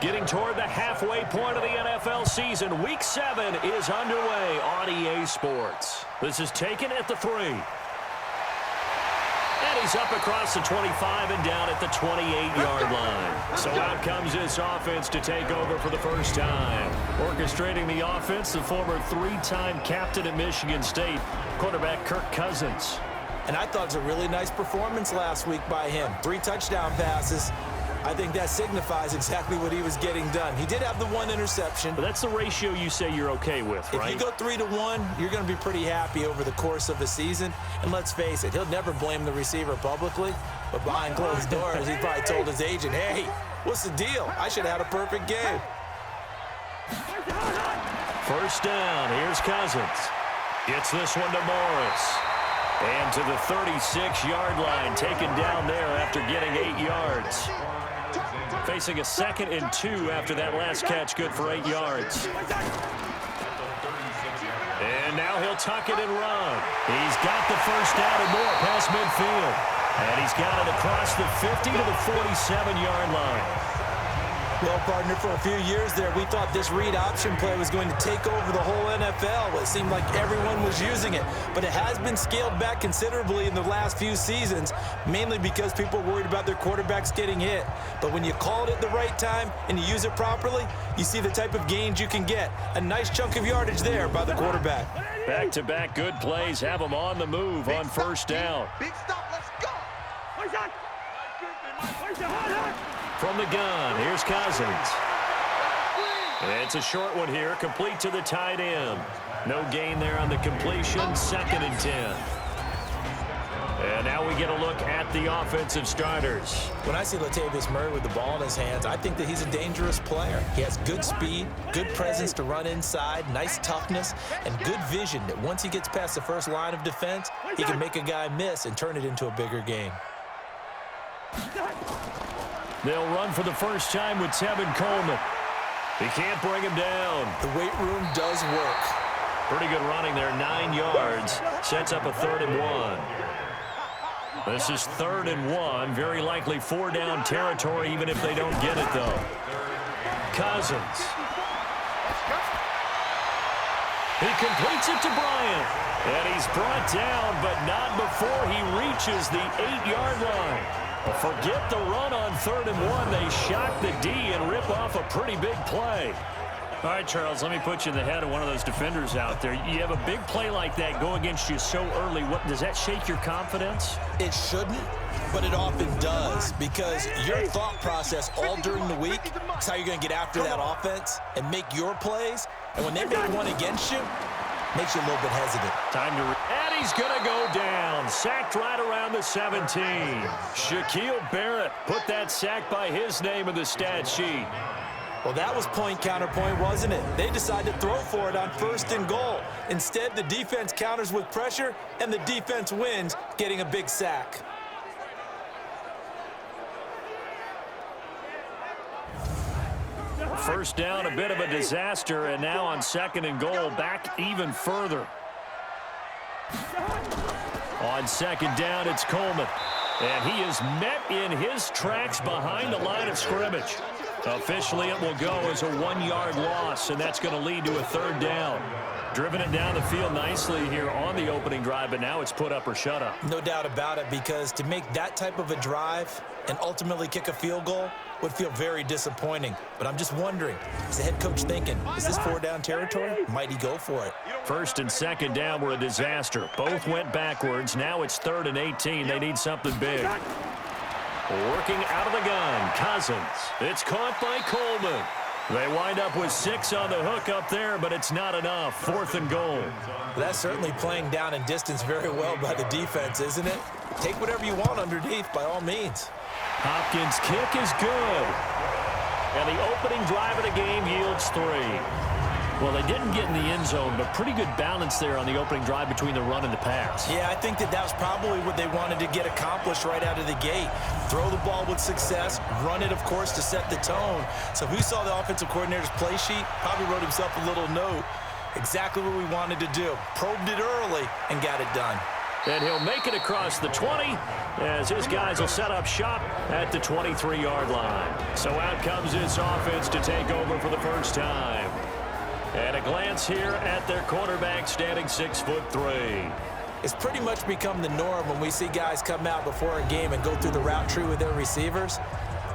Getting toward the halfway point of the NFL season, Week 7 is underway on EA Sports. This is taken at the 3. And he's up across the 25 and down at the 28-yard line. So out comes this offense to take over for the first time. Orchestrating the offense, the former 3-time captain at Michigan State, quarterback Kirk Cousins. And I thought it was a really nice performance last week by him. 3 touchdown passes. I think that signifies exactly what he was getting done. He did have the 1 interception. But that's the ratio you say you're okay with, right? If you go 3-to-1, you're going to be pretty happy over the course of a season. And let's face it, he'll never blame the receiver publicly. But behind closed doors, he probably told his agent, hey, what's the deal? I should have had a perfect game. First down, here's Cousins. Gets this one to Morris. And to the 36-yard line, taken down there after getting 8 yards. Facing a 2nd and 2 after that last catch, good for 8 yards. And now he'll tuck it and run. He's got the first down and more past midfield. And he's got it across the 50 to the 47-yard line. Well, partner, for a few years there, we thought this read option play was going to take over the whole NFL. It seemed like everyone was using it. But it has been scaled back considerably in the last few seasons, mainly because people are worried about their quarterbacks getting hit. But when you call it at the right time and you use it properly, you see the type of gains you can get. A nice chunk of yardage there by the quarterback. Back-to-back good plays have them on the move on first down. Big stop, let's go. From the gun, here's Cousins. It's a short one here, complete to the tight end. No gain there on the completion, 2nd and 10. And now we get a look at the offensive starters. When I see Latavius Murray with the ball in his hands, I think that he's a dangerous player. He has good speed, good presence to run inside, nice toughness, and good vision that once he gets past the first line of defense, he can make a guy miss and turn it into a bigger game. They'll run for the first time with Tevin Coleman. He can't bring him down. The weight room does work. Pretty good running there, 9 yards. Sets up a 3rd and 1. This is 3rd and 1. Very likely 4-down territory, even if they don't get it, though. Cousins. He completes it to Bryant. And he's brought down, but not before he reaches the 8-yard line. Forget the run on 3rd and 1. They shock the D and rip off a pretty big play. All right, Charles, let me put you in the head of one of those defenders out there. You have a big play like that go against you so early. Does that shake your confidence? It shouldn't, but it often does, because your thought process all during the week is how you're going to get after that offense and make your plays. And when they make one against you, makes you a little bit hesitant. And he's going to go down. Sacked right around the 17. Shaquille Barrett put that sack by his name in the stat sheet. Well, that was point counterpoint, wasn't it? They decided to throw for it on 1st and goal. Instead, the defense counters with pressure, and the defense wins, getting a big sack. First down, a bit of a disaster, and now on 2nd and goal, back even further. On 2nd down, it's Coleman. And he is met in his tracks behind the line of scrimmage. Officially, it will go as a 1-yard loss, and that's going to lead to a 3rd down. Driven it down the field nicely here on the opening drive, but now it's put up or shut up. No doubt about it, because to make that type of a drive and ultimately kick a field goal would feel very disappointing. But I'm just wondering, is the head coach thinking, is this 4-down territory? Might he go for it? 1st and 2nd down were a disaster. Both went backwards. Now it's 3rd and 18. They need something big. Working out of the gun, Cousins. It's caught by Coleman. They wind up with 6 on the hook up there, but it's not enough. 4th and goal. That's certainly playing down in distance very well by the defense, isn't it? Take whatever you want underneath, by all means. Hopkins' kick is good. And the opening drive of the game yields 3. Well, they didn't get in the end zone, but pretty good balance there on the opening drive between the run and the pass. Yeah, I think that was probably what they wanted to get accomplished right out of the gate. Throw the ball with success, run it, of course, to set the tone. So who saw the offensive coordinator's play sheet probably wrote himself a little note. Exactly what we wanted to do. Probed it early and got it done. And he'll make it across the 20 as his guys will set up shop at the 23-yard line. So out comes this offense to take over for the first time. And a glance here at their quarterback standing 6'3". It's pretty much become the norm when we see guys come out before a game and go through the route tree with their receivers.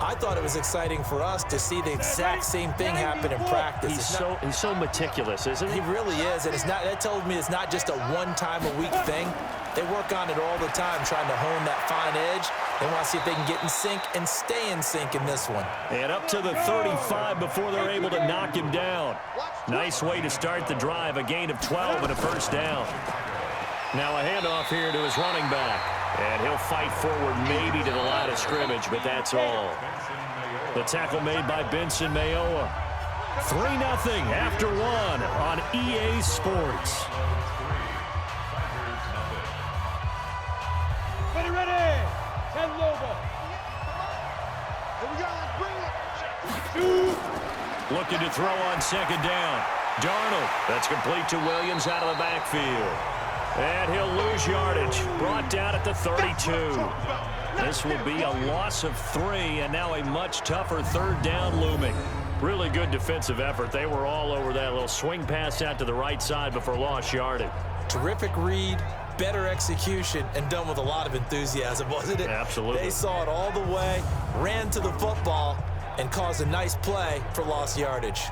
I thought it was exciting for us to see the exact same thing happen in practice. He's so meticulous, isn't he? He really is, and that tells me it's not just a one-time-a-week thing. They work on it all the time, trying to hone that fine edge. They want to see if they can get in sync and stay in sync in this one. And up to the 35 before they're able to knock him down. Nice way to start the drive, a gain of 12 and a first down. Now a handoff here to his running back. And he'll fight forward maybe to the line of scrimmage, but that's all. The tackle made by Benson Mayowa. 3-0 after one on EA Sports. Ready. 10 Lobo. Here we go. Let's bring it. Looking to throw on second down. Darnold. That's complete to Williams out of the backfield. And he'll lose yardage. Brought down at the 32. This will be a loss of 3, and now a much tougher third down looming. Really good defensive effort. They were all over that little swing pass out to the right side before lost yardage. Terrific read, better execution, and done with a lot of enthusiasm, wasn't it? Absolutely. They saw it all the way, ran to the football, and caused a nice play for lost yardage.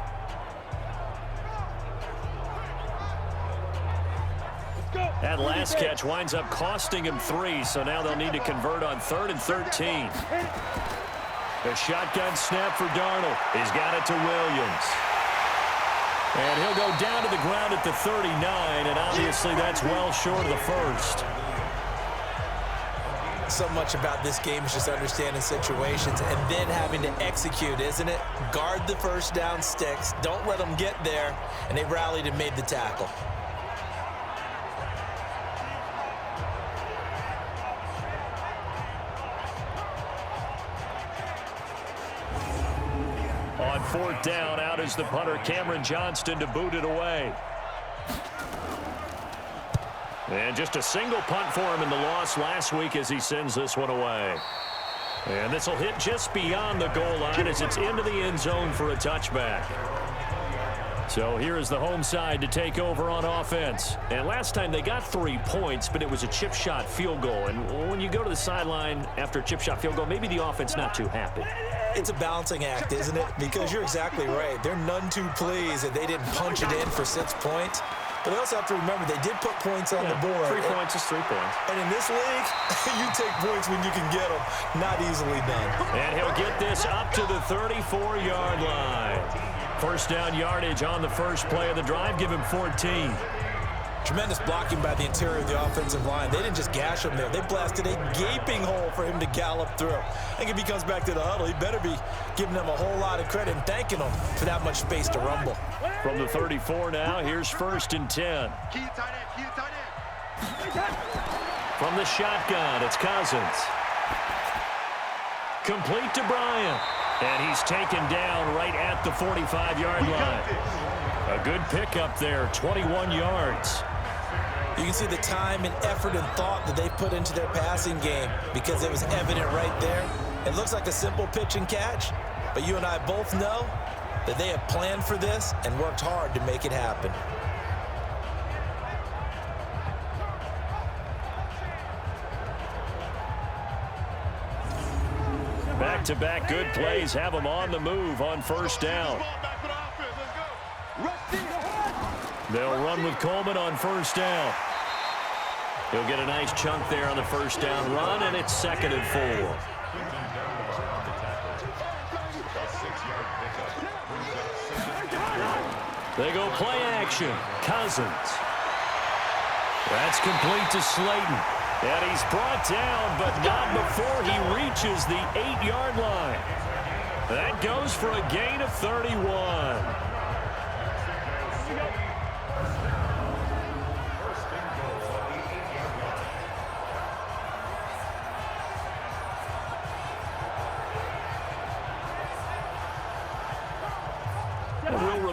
That last catch winds up costing him 3, so now they'll need to convert on 3rd and 13. The shotgun snap for Darnold. He's got it to Williams. And he'll go down to the ground at the 39, and obviously that's well short of the first. So much about this game is just understanding situations and then having to execute, isn't it? Guard the first down sticks. Don't let them get there, and they rallied and made the tackle. On 4th down, out is the punter, Cameron Johnston, to boot it away. And just a single punt for him in the loss last week as he sends this one away. And this will hit just beyond the goal line as it's into the end zone for a touchback. So here is the home side to take over on offense. And last time they got 3 points, but it was a chip shot field goal. And when you go to the sideline after a chip shot field goal, maybe the offense not too happy. It's a balancing act, isn't it? Because you're exactly right. They're none too pleased that they didn't punch it in for 6 points. But they also have to remember they did put points on the board. 3 points is 3 points. And in this league, you take points when you can get them. Not easily done. And he'll get this up to the 34-yard line. First down yardage on the first play of the drive. Give him 14. Tremendous blocking by the interior of the offensive line. They didn't just gash him there. They blasted a gaping hole for him to gallop through. I think if he comes back to the huddle, he better be giving them a whole lot of credit and thanking them for that much space to rumble. From the 34 now, here's 1st and 10. From the shotgun, it's Cousins. Complete to Bryant. And he's taken down right at the 45-yard line. A good pickup there, 21 yards. You can see the time and effort and thought that they put into their passing game because it was evident right there. It looks like a simple pitch and catch, but you and I both know that they have planned for this and worked hard to make it happen. Back-to-back good plays have them on the move on first down. They'll run with Coleman on first down. He'll get a nice chunk there on the first down run, and it's 2nd and 4. They go play action. Cousins. That's complete to Slayton. And he's brought down, but not before he reaches the 8-yard line. That goes for a gain of 31.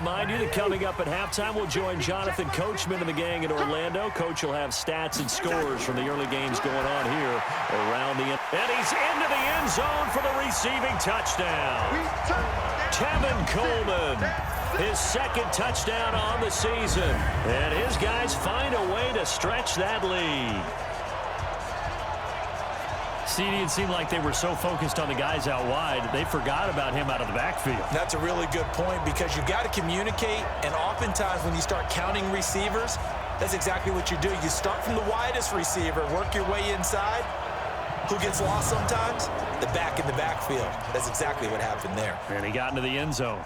remind you that coming up at halftime, we'll join Jonathan Coachman and the gang in Orlando. Coach will have stats and scores from the early games going on here around the end. And he's into the end zone for the receiving touchdown. Tevin Coleman, his second touchdown on the season. And his guys find a way to stretch that lead. CD, it seemed like they were so focused on the guys out wide, they forgot about him out of the backfield. That's a really good point because you've got to communicate, and oftentimes when you start counting receivers, that's exactly what you do. You start from the widest receiver, work your way inside. Who gets lost sometimes? The back in the backfield. That's exactly what happened there. And he got into the end zone.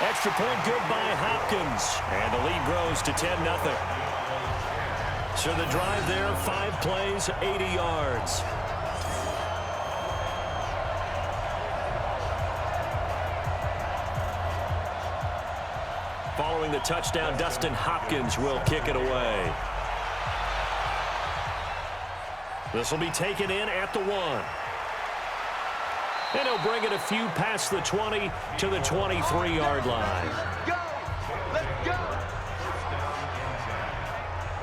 Extra point good by Hopkins. And the lead grows to 10-0. So the drive there, 5 plays, 80 yards. Following the touchdown, Dustin Hopkins will kick it away. This will be taken in at the 1. And he'll bring it a few past the 20 to the 23-yard line. Let's go.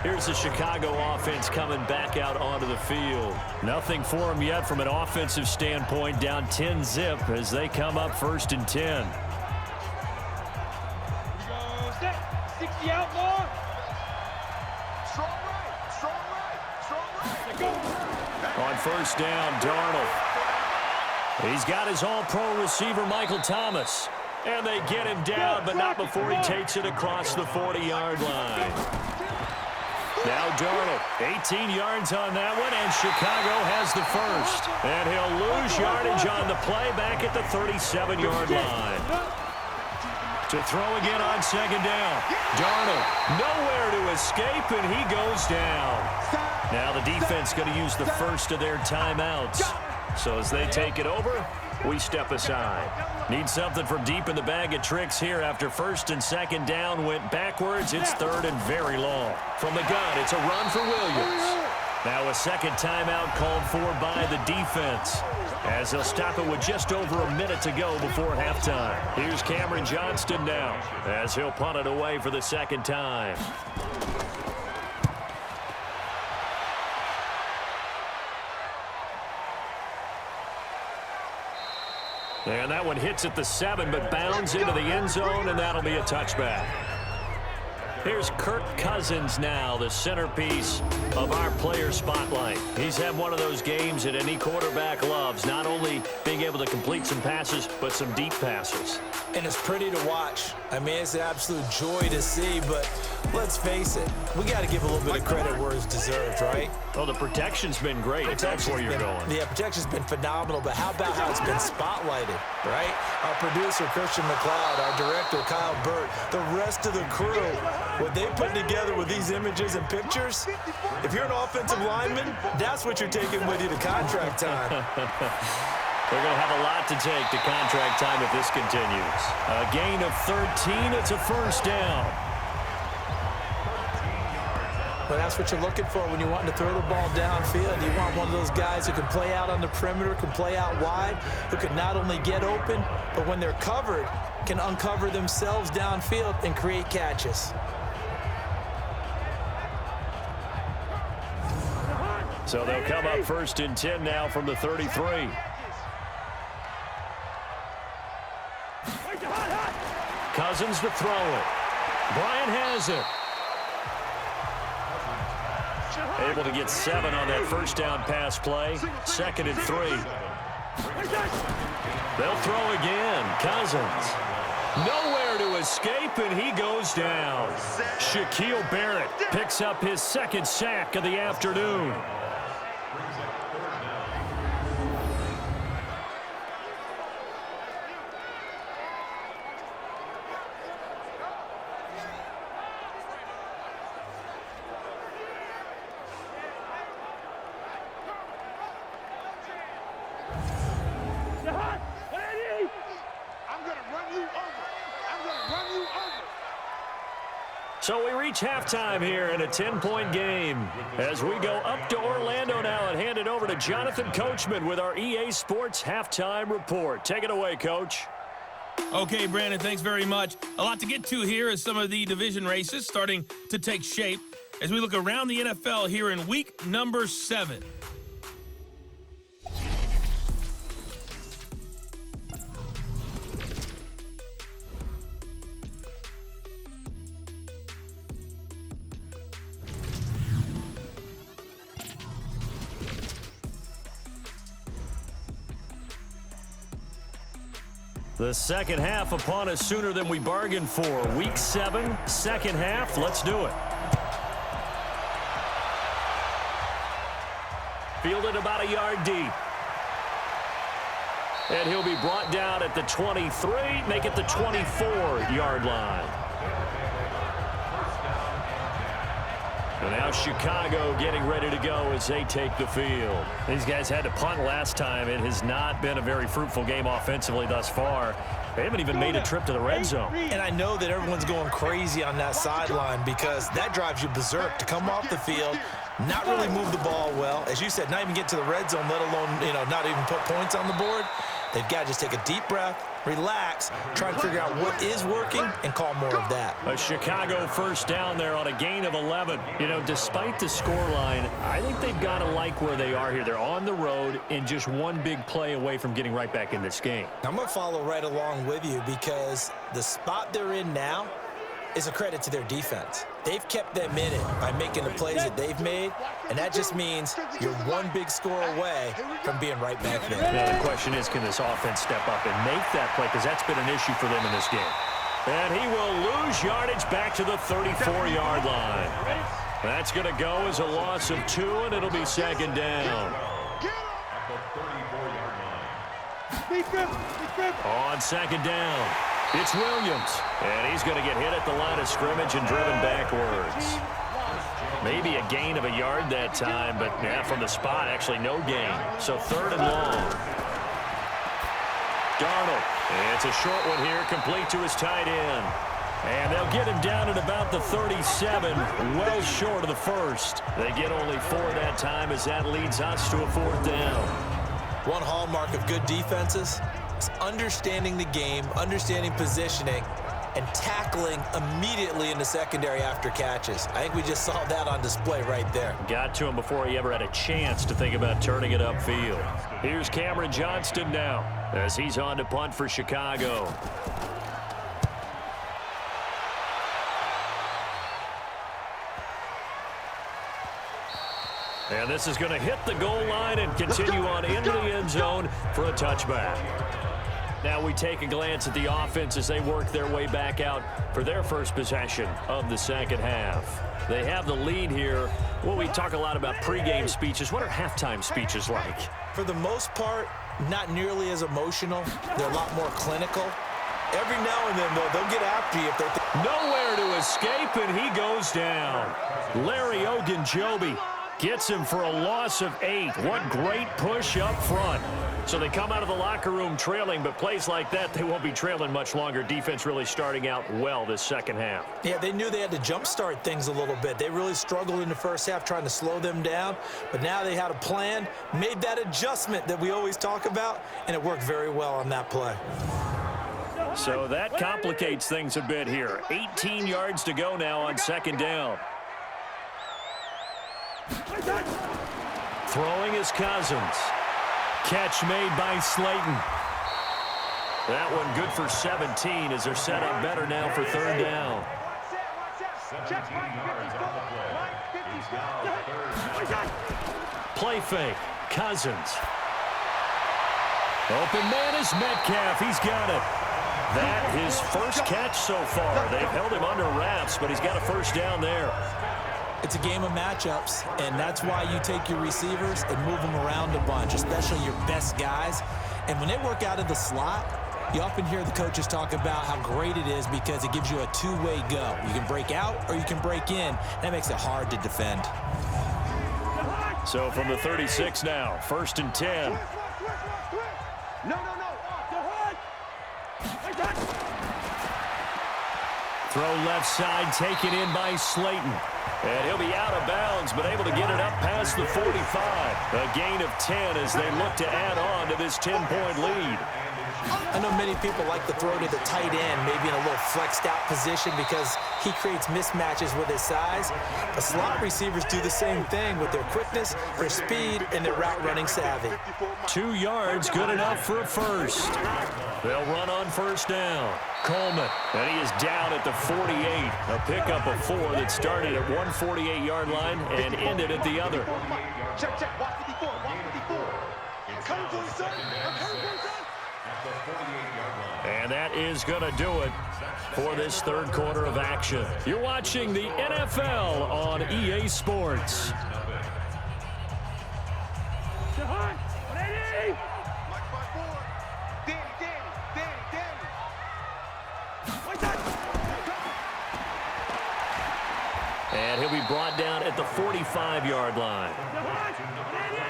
Here's the Chicago offense coming back out onto the field. Nothing for them yet from an offensive standpoint, down 10-zip as they come up 1st and 10. Here we go. Set. 60 outlaw. Strong right. Strong right. Strong right. Let's go. On 1st down, Darnold. He's got his all-pro receiver, Michael Thomas. And they get him down, but not before he takes it across the 40-yard line. Now Darnold, 18 yards on that one, and Chicago has the first. And he'll lose yardage on the play back at the 37-yard line. To throw again on 2nd down. Darnold, nowhere to escape, and he goes down. Now the defense going to use the first of their timeouts. So as they take it over, we step aside. Need something from deep in the bag of tricks here after 1st and 2nd down went backwards. It's 3rd and very long. From the gun, it's a run for Williams. Now a second timeout called for by the defense, as they'll stop it with just over a minute to go before halftime. Here's Cameron Johnston now, as he'll punt it away for the second time. And that one hits at the 7, but bounds into the end zone, and that'll be a touchback. Here's Kirk Cousins now, the centerpiece of our player spotlight. He's had one of those games that any quarterback loves, not only being able to complete some passes, but some deep passes. And it's pretty to watch. I mean, it's an absolute joy to see, but let's face it, we got to give a little bit of credit where it's deserved, right? Well, the protection's been great, if that's where you're going. Yeah, protection's been phenomenal, but how about how it's been spotlighted, right? Our producer, Christian McLeod, our director, Kyle Burt, the rest of the crew, what they put together with these images and pictures, if you're an offensive lineman, that's what you're taking with you to contract time. They're going to have a lot to take to contract time if this continues. A gain of 13. It's a 1st down. But that's what you're looking for when you want to throw the ball downfield. You want one of those guys who can play out on the perimeter, can play out wide, who can not only get open, but when they're covered, can uncover themselves downfield and create catches. So they'll come up 1st and 10 now from the 33. Cousins to throw it. Bryant has it. Able to get 7 on that 1st down pass play. 2nd and 3. They'll throw again. Cousins. Nowhere to escape, and he goes down. Shaquille Barrett picks up his 2nd sack of the afternoon. So we reach halftime here in a 10-point game as we go up to Orlando now and hand it over to Jonathan Coachman with our EA Sports Halftime Report. Take it away, Coach. Okay, Brandon, thanks very much. A lot to get to here as some of the division races starting to take shape as we look around the NFL here in week number 7. The second half upon us sooner than we bargained for. Week 7, second half. Let's do it. Fielded about a yard deep. And he'll be brought down at the 23, make it the 24-yard line. And now Chicago getting ready to go as they take the field. These guys had to punt last time. It has not been a very fruitful game offensively thus far. They haven't even made a trip to the red zone. And I know that everyone's going crazy on that sideline because that drives you berserk to come off the field, not really move the ball well. As you said, not even get to the red zone, let alone, not even put points on the board. They've got to just take a deep breath, relax, try and figure out what is working, and call more of that. A Chicago first down there on a gain of 11. Despite the scoreline, I think they've got to like where they are here. They're on the road and just one big play away from getting right back in this game. I'm going to follow right along with you because the spot they're in now is a credit to their defense. They've kept them in it by making the plays that they've made, and that just means you're one big score away from being right back there. Now the question is, can this offense step up and make that play? Because that's been an issue for them in this game. And he will lose yardage back to the 34-yard line. That's going to go as a loss of 2, and it'll be second down. On second down, it's Williams. And he's going to get hit at the line of scrimmage and driven backwards. Maybe a gain of a yard that time, but from the spot, actually no gain. So third and long. Darnold. It's a short one here, complete to his tight end. And they'll get him down at about the 37, well short of the first. They get only 4 that time as that leads us to a fourth down. One hallmark of good defenses is understanding the game, understanding positioning, and tackling immediately in the secondary after catches. I think we just saw that on display right there. Got to him before he ever had a chance to think about turning it upfield. Here's Cameron Johnston now as he's on to punt for Chicago. And this is going to hit the goal line and continue on into the end zone for a touchback. Now we take a glance at the offense as they work their way back out for their first possession of the second half. They have the lead here. Well, we talk a lot about pregame speeches. What are halftime speeches like? For the most part, not nearly as emotional. They're a lot more clinical. Every now and then, though, they'll get after you if they nowhere to escape, and he goes down. Larry Ogunjobi gets him for a loss of 8. What great push up front. So they come out of the locker room trailing, but plays like that, they won't be trailing much longer. Defense really starting out well this second half. Yeah, they knew they had to jumpstart things a little bit. They really struggled in the first half trying to slow them down, but now they had a plan, made that adjustment that we always talk about, and it worked very well on that play. So that complicates things a bit here. 18 yards to go now on second down. Throwing is Cousins. Catch made by Slayton. That one good for 17 as they're set up better now for third down. Play fake. Cousins. Open man is Metcalf. He's got it. That his first catch so far. They've held him under wraps, but he's got a first down there. It's a game of matchups, and that's why you take your receivers and move them around a bunch, especially your best guys. And when they work out of the slot, you often hear the coaches talk about how great it is because it gives you a two-way go. You can break out or you can break in, and that makes it hard to defend. So from the 36 now, first and 10. Throw left side, taken in by Slayton. And he'll be out of bounds, but able to get it up past the 45. A gain of 10 as they look to add on to this 10-point lead. I know many people like to throw to the tight end, maybe in a little flexed out position because he creates mismatches with his size. But slot receivers do the same thing with their quickness, their speed, and their route running savvy. 2 yards, good enough for a first. They'll run on first down. Coleman, and he is down at the 48. A pickup of 4 that started at 148-yard line and ended at the other. Check, check. Watch 54. Watch 54. Coming for his son. I'm coming for his son. And that is going to do it for this third quarter of action. You're watching the NFL on EA Sports. And he'll be brought down at the 45-yard line.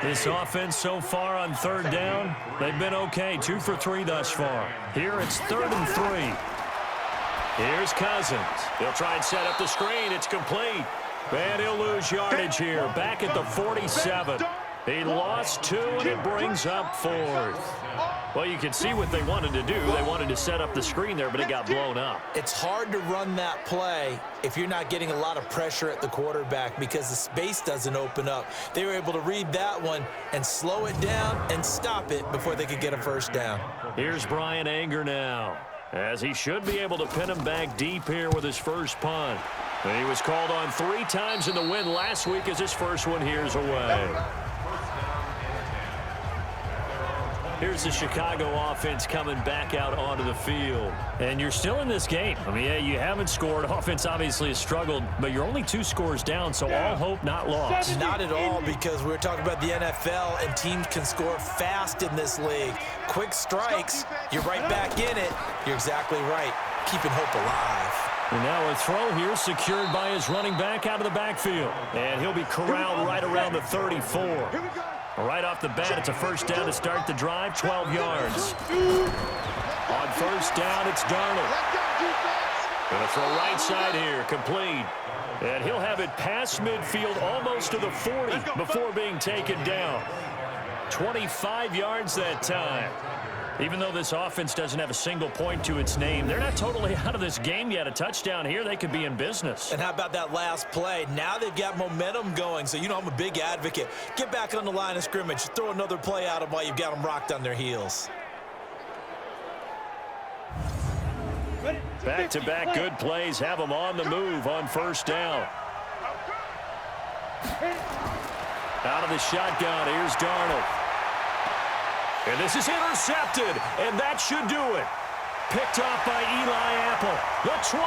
This offense so far on third down, they've been okay. 2 for 3 thus far. Here it's 3rd and 3. Here's Cousins. He'll try and set up the screen. It's complete. And he'll lose yardage here. Back at the 47. He lost 2, and it brings up 4th. Well, you can see what they wanted to do. They wanted to set up the screen there, but it got blown up. It's hard to run that play if you're not getting a lot of pressure at the quarterback because the space doesn't open up. They were able to read that one and slow it down and stop it before they could get a first down. Here's Brian Anger now, as he should be able to pin him back deep here with his first punt. And he was called on 3 times in the win last week as his first one here's away. Here's the Chicago offense coming back out onto the field. And you're still in this game. I mean, yeah, you haven't scored. Offense obviously has struggled, but you're only 2 scores down, so all hope not lost. Not at all, because we're talking about the NFL, and teams can score fast in this league. Quick strikes, you're right back in it. You're exactly right. Keeping hope alive. And now a throw here secured by his running back out of the backfield. And he'll be corralled right around the 34. Right off the bat, it's a first down to start the drive, 12 yards. On first down, it's Darnold. Gonna throw right side here, complete. And he'll have it past midfield almost to the 40 before being taken down. 25 yards that time. Even though this offense doesn't have a single point to its name, they're not totally out of this game yet. A touchdown here, they could be in business. And how about that last play? Now they've got momentum going, so you know I'm a big advocate. Get back on the line of scrimmage. Throw another play at them while you've got them rocked on their heels. Back-to-back good plays have them on the move on first down. Out of the shotgun, here's Darnold. And this is intercepted, and that should do it. Picked off by Eli Apple. The 20,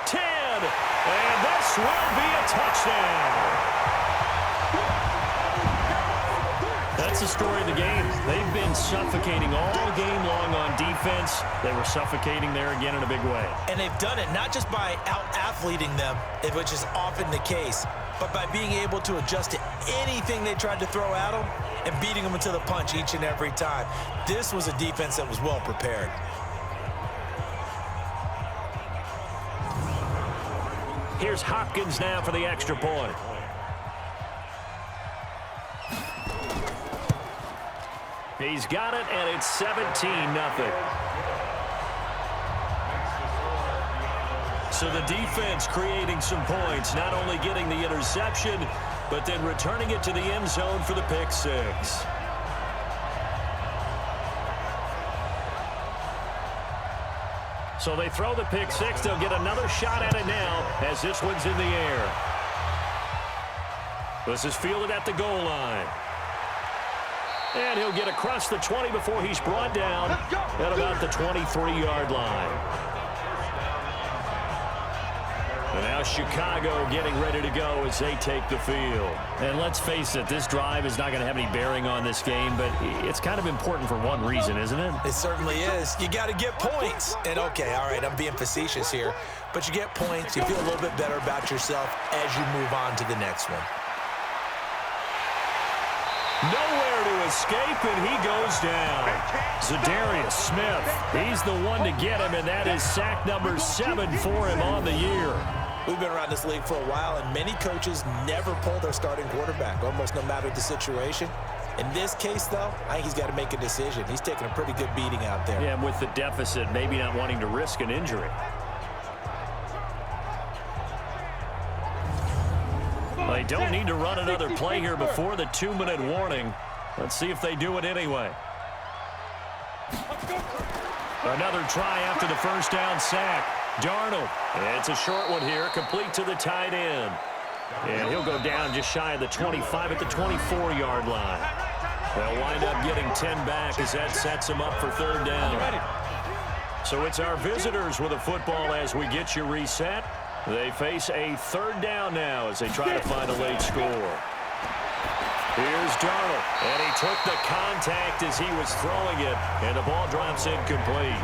10, and this will be a touchdown. That's the story of the game. They've been suffocating all game long on defense. They were suffocating there again in a big way. And they've done it not just by out-athleting them, which is often the case, but by being able to adjust to anything they tried to throw at them and beating them into the punch each and every time. This was a defense that was well prepared. Here's Hopkins now for the extra point. He's got it, and it's 17-0. So the defense creating some points, not only getting the interception, but then returning it to the end zone for the pick six. So they throw the pick six. They'll get another shot at it now as this one's in the air. This is fielded at the goal line. And he'll get across the 20 before he's brought down at about the 23-yard line. And now Chicago getting ready to go as they take the field. And let's face it, this drive is not going to have any bearing on this game, but it's kind of important for one reason, isn't it? It certainly is. You got to get points. And okay, all right, I'm being facetious here, but you get points, you feel a little bit better about yourself as you move on to the next one. Nowhere to escape, and he goes down. Za'Darius Smith, he's the one to get him, and that is sack number 7 for him on the year. We've been around this league for a while, and many coaches never pull their starting quarterback, almost no matter the situation. In this case, though, I think he's got to make a decision. He's taking a pretty good beating out there. Yeah, and with the deficit, maybe not wanting to risk an injury. They don't need to run another play here before the 2-minute warning. Let's see if they do it anyway. Another try after the first down sack. Darnold. It's a short one here, complete to the tight end. And he'll go down just shy of the 25 at the 24-yard line. They'll wind up getting 10 back as that sets them up for third down. So it's our visitors with a football as we get you reset. They face a third down now as they try to find a late score. Here's Darnold, and he took the contact as he was throwing it, and the ball drops incomplete.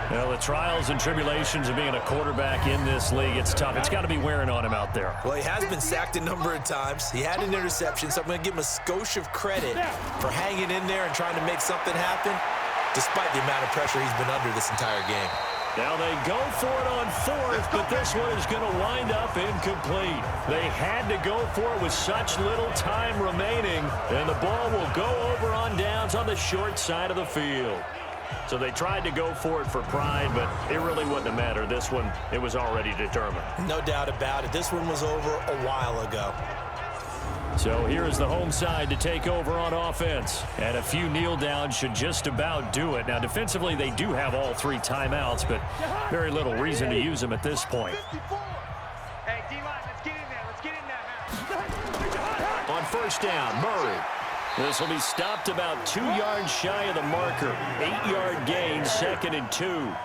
Well, the trials and tribulations of being a quarterback in this league, it's tough. It's got to be wearing on him out there. Well, he has been sacked a number of times. He had an interception, so I'm going to give him a skosh of credit for hanging in there and trying to make something happen, despite the amount of pressure he's been under this entire game. Now they go for it on fourth, but this one is going to wind up incomplete. They had to go for it with such little time remaining, and the ball will go over on downs on the short side of the field. So they tried to go for it for pride, but it really wouldn't have mattered. This one, it was already determined. No doubt about it. This one was over a while ago. So here is the home side to take over on offense. And a few kneel downs should just about do it. Now, defensively, they do have all 3 timeouts, but very little reason to use them at this point. Hey, D-line, let's get in there. Let's get in there. On first down, Murray. This will be stopped about 2 yards shy of the marker. 8-yard gain, 2nd and 2. Right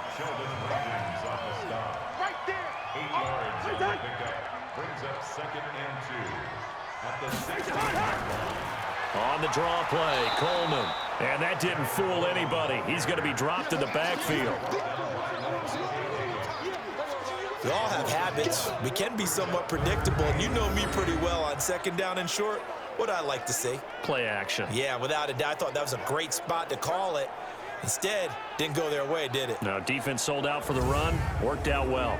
there. 8 yards on the pickup. Brings up 2nd and 2. At the 16-yard line. On the draw play, Coleman. And that didn't fool anybody. He's going to be dropped in the backfield. We all have habits. We can be somewhat predictable, and you know me pretty well on 2nd down and short. What I like to see. Play action. Yeah, without a doubt, I thought that was a great spot to call it. Instead, didn't go their way, did it? Now, defense sold out for the run. Worked out well.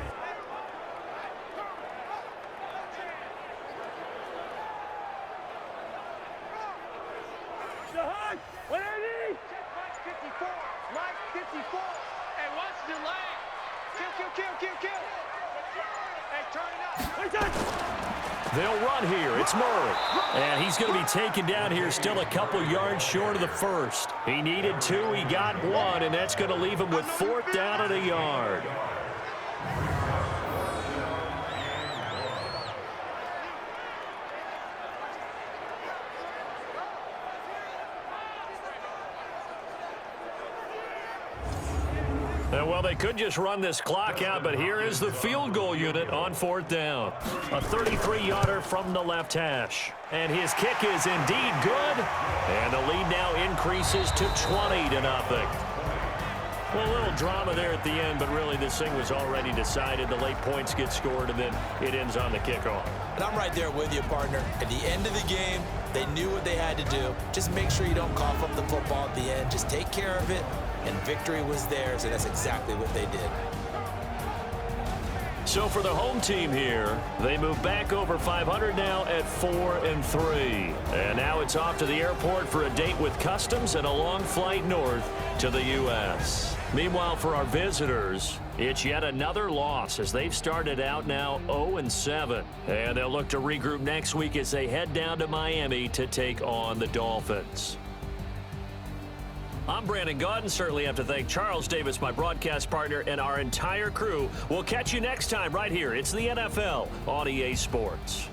They'll run here. It's Murray. And he's going to be taken down here still a couple yards short of the first. He needed 2. He got 1, and that's going to leave him with 4th down and a yard. Well, they could just run this clock out, but here is the field goal unit on 4th down. A 33-yarder from the left hash. And his kick is indeed good. And the lead now increases to 20-0. Well, a little drama there at the end, but really this thing was already decided. The late points get scored, and then it ends on the kickoff. And I'm right there with you, partner. At the end of the game, they knew what they had to do. Just make sure you don't cough up the football at the end. Just take care of it. And victory was theirs, and that's exactly what they did. So for the home team here, they move back over 500 now at 4-3. And now it's off to the airport for a date with customs and a long flight north to the U.S. Meanwhile, for our visitors, it's yet another loss as they've started out now 0-7. And they'll look to regroup next week as they head down to Miami to take on the Dolphins. I'm Brandon Gaudin. Certainly have to thank Charles Davis, my broadcast partner, and our entire crew. We'll catch you next time right here. It's the NFL on EA Sports.